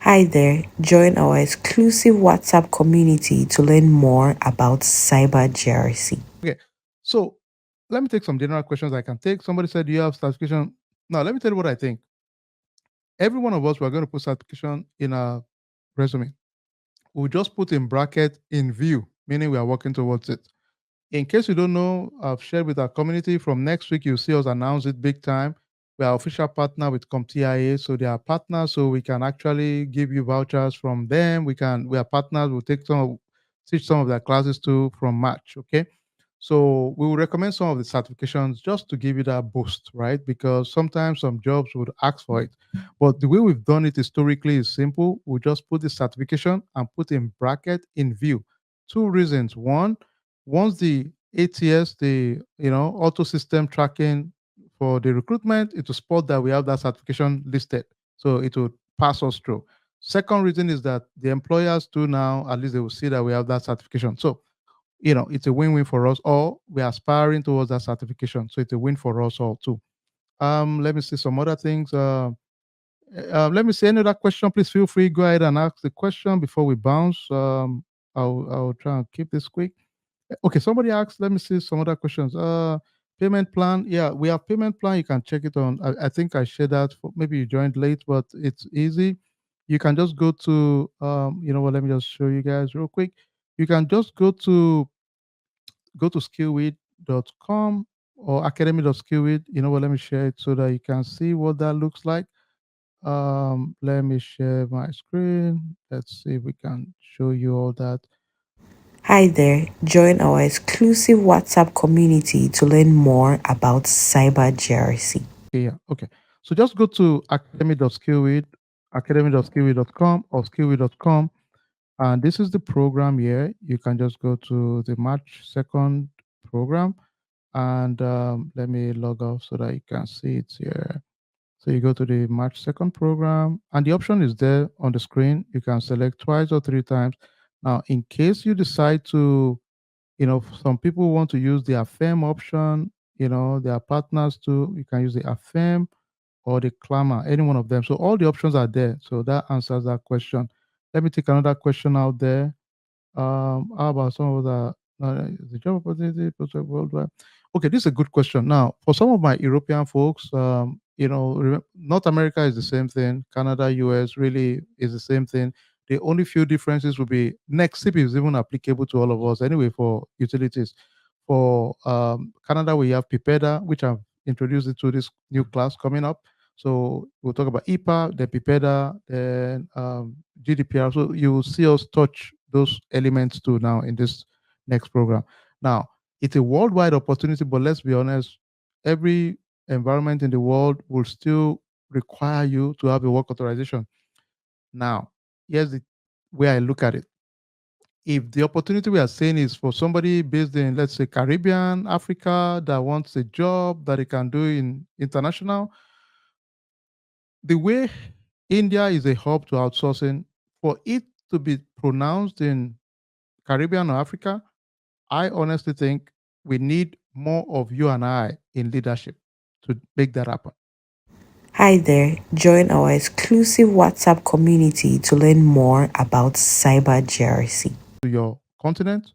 Hi there, join our exclusive WhatsApp community to learn more about Cyber GRC. Okay, so let me take some general questions I can take. Somebody said, "Do you have certification?" Now, let me tell you what I think. Every one of us, we're going to put certification in our resume. We'll just put in bracket in view, meaning we are working towards it. In case you don't know, I've shared with our community from next week, you'll see us announce it big time. We are official partner with CompTIA, so they are partners, so we can actually give you vouchers from them. We are partners, we'll teach some of their classes too from March. Okay. So we will recommend some of the certifications just to give you that boost, right? Because sometimes some jobs would ask for it. But the way we've done it historically is simple. We just put the certification and put in bracket in view. Two reasons. One, once the ATS, the auto system tracking for the recruitment, it will spot that we have that certification listed. So it will pass us through. Second reason is that the employers too now, at least they will see that we have that certification. So it's a win-win for us all. We're aspiring towards that certification. So it's a win for us all too. Let me see some other things. Let me see any other question. Please feel free. Go ahead and ask the question before we bounce. I'll try and keep this quick. Okay, somebody asked, let me see some other questions. Payment plan. Yeah, we have payment plan. You can check it on. I think I shared that. Maybe you joined late, but it's easy. You can just go to, you know what, let me just show you guys real quick. You can just go to skillweed.com or academy.skillweed. You know what, let me share it so that you can see what that looks like. Let me share my screen. Let's see if we can show you all that. Hi there, join our exclusive WhatsApp community to learn more about Cyber GRC. Yeah, okay. So just go to academy.skillweed.com or skillweed.com. And this is the program here. You can just go to the March 2nd program. And let me log off so that you can see it here. So you go to the March 2nd program, and the option is there on the screen. You can select twice or three times. Now, in case you decide to, some people want to use the affirm option, their partners too, you can use the affirm or the clamor, any one of them. So all the options are there. So that answers that question. Let me take another question out there. How about some of the job opportunity project worldwide? Okay, this is a good question. Now, for some of my European folks, North America is the same thing. Canada, US really is the same thing. The only few differences will be next SIP is even applicable to all of us anyway for utilities. For Canada, we have PIPEDA, which I've introduced it to this new class coming up. So we'll talk about EPA, then PIPEDA, then GDPR. So you will see us touch those elements too now in this next program. Now, it's a worldwide opportunity, but let's be honest, every environment in the world will still require you to have a work authorization. Now, here's the way I look at it. If the opportunity we are saying is for somebody based in, let's say, Caribbean, Africa, that wants a job that he can do in international, the way India is a hub to outsourcing, for it to be pronounced in Caribbean or Africa, I honestly think we need more of you and I in leadership to make that happen. Hi there, join our exclusive WhatsApp community to learn more about Cyber GRC. To your continent,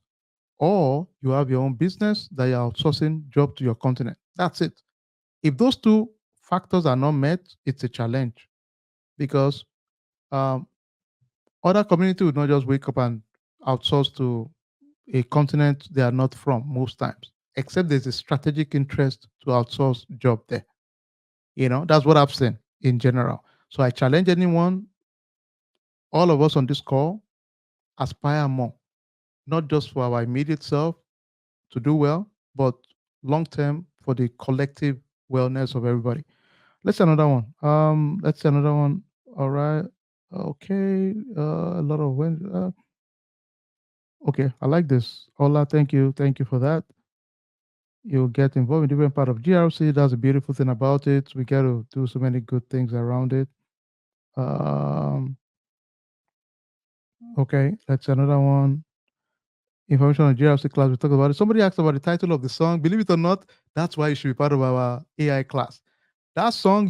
or you have your own business that you're outsourcing job to your continent. That's it. If those two factors are not met, it's a challenge because um, other community would not just wake up and outsource to a continent they are not from most times, except there's a strategic interest to outsource job there. That's what I've seen in general. So I challenge anyone, all of us on this call, aspire more, not just for our immediate self to do well, but long term for the collective wellness of everybody. Let's see another one. Let's see another one. All right. Okay. A lot of wins. Okay, I like this. Ola, thank you. Thank you for that. You'll get involved in different part of GRC. That's a beautiful thing about it. We get to do so many good things around it. Um, okay, that's another one. Information on GRC class. We talked about it. Somebody asked about the title of the song. Believe it or not, that's why you should be part of our AI class. That song,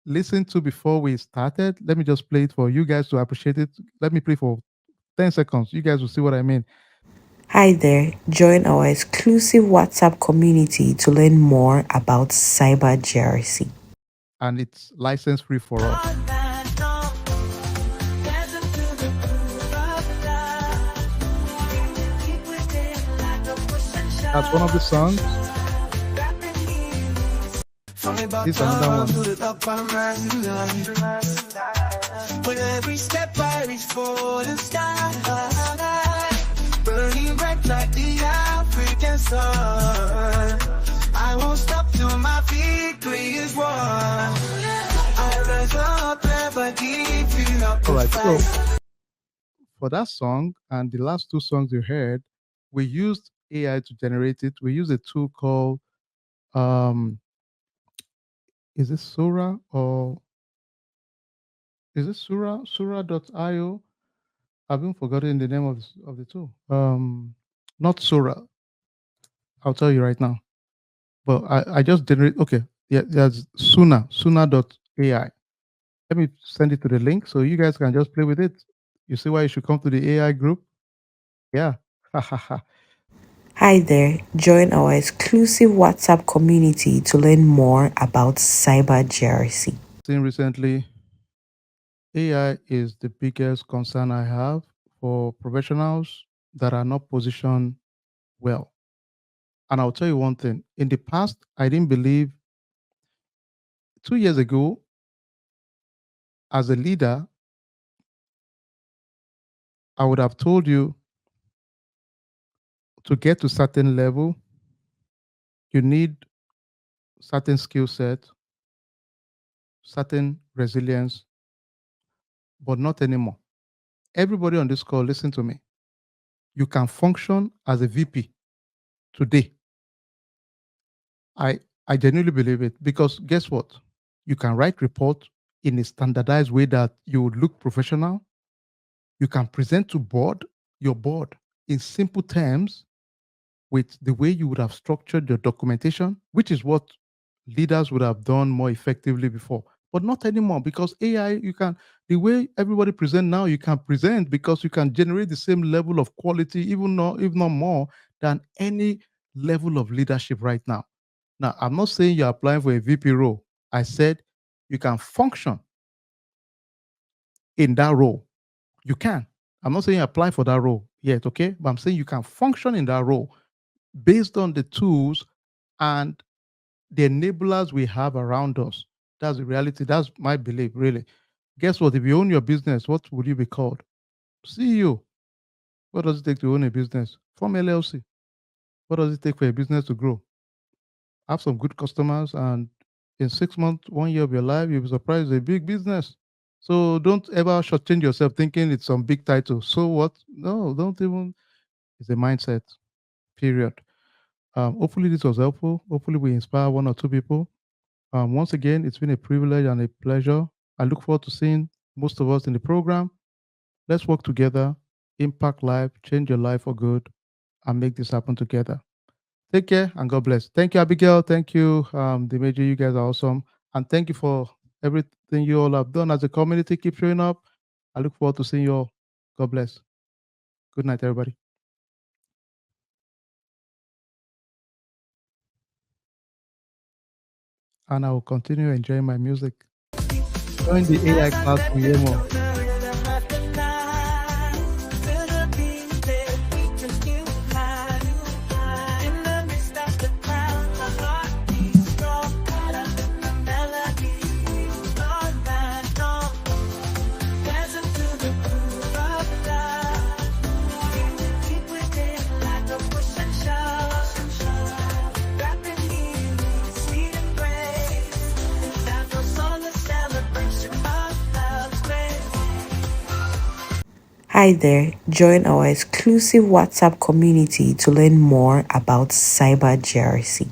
listened to before we started. Let me just play it for you guys to appreciate it. Let me play for 10 seconds. You guys will see what I mean. Hi there, join our exclusive WhatsApp community to learn more about Cyber GRC. And it's license free for us. That's one of the songs. This is another one. With every step I reach for the sky, burning bright like the African sun. I won't stop till my victory is won. I rise up, never give you up. All right, so for that song and the last two songs you heard, we used AI to generate it. We used a tool called is it Sura or is it Sura? Sura.io? I've been forgotten the name of the tool. Not Sura. I'll tell you right now. But I just generate. Okay, yeah, there's Suna.ai. Let me send it to the link so you guys can just play with it. You see why you should come to the AI group? Yeah. Hi there, join our exclusive WhatsApp community to learn more about Cyber GRC. Seen recently, AI is the biggest concern I have for professionals that are not positioned well. And I'll tell you one thing. In the past, I didn't believe 2 years ago, as a leader, I would have told you to get to certain level, you need certain skill set, certain resilience, but not anymore. Everybody on this call, listen to me. You can function as a VP today. I genuinely believe it because guess what? You can write report in a standardized way that you would look professional. You can present to your board in simple terms with the way you would have structured your documentation, which is what leaders would have done more effectively before. But not anymore because AI, the way everybody present now, you can present because you can generate the same level of quality, even not, if not more, than any level of leadership right now. Now, I'm not saying you're applying for a VP role. I said you can function in that role. You can. I'm not saying apply for that role yet, okay? But I'm saying you can function in that role based on the tools and the enablers we have around us. That's the reality. That's my belief, really. Guess what? If you own your business, what would you be called? CEO. What does it take to own a business? Form LLC. What does it take for a business to grow? Have some good customers, and in 6 months, 1 year of your life, you'll be surprised it's a big business. So don't ever shortchange yourself thinking it's some big title. So what? No, don't even. It's a mindset, period. Hopefully this was helpful. Hopefully we inspire one or two people. Once again, it's been a privilege and a pleasure. I look forward to seeing most of us in the program. Let's work together, impact life, change your life for good, and make this happen together. Take care and God bless. Thank you, Abigail. Thank you, the major. You guys are awesome. And thank you for everything you all have done as a community. Keep showing up. I look forward to seeing you all. God bless. Good night, everybody. And I will continue enjoying my music. Join the AI class for hear more. Hi there, join our exclusive WhatsApp community to learn more about Cyber GRC.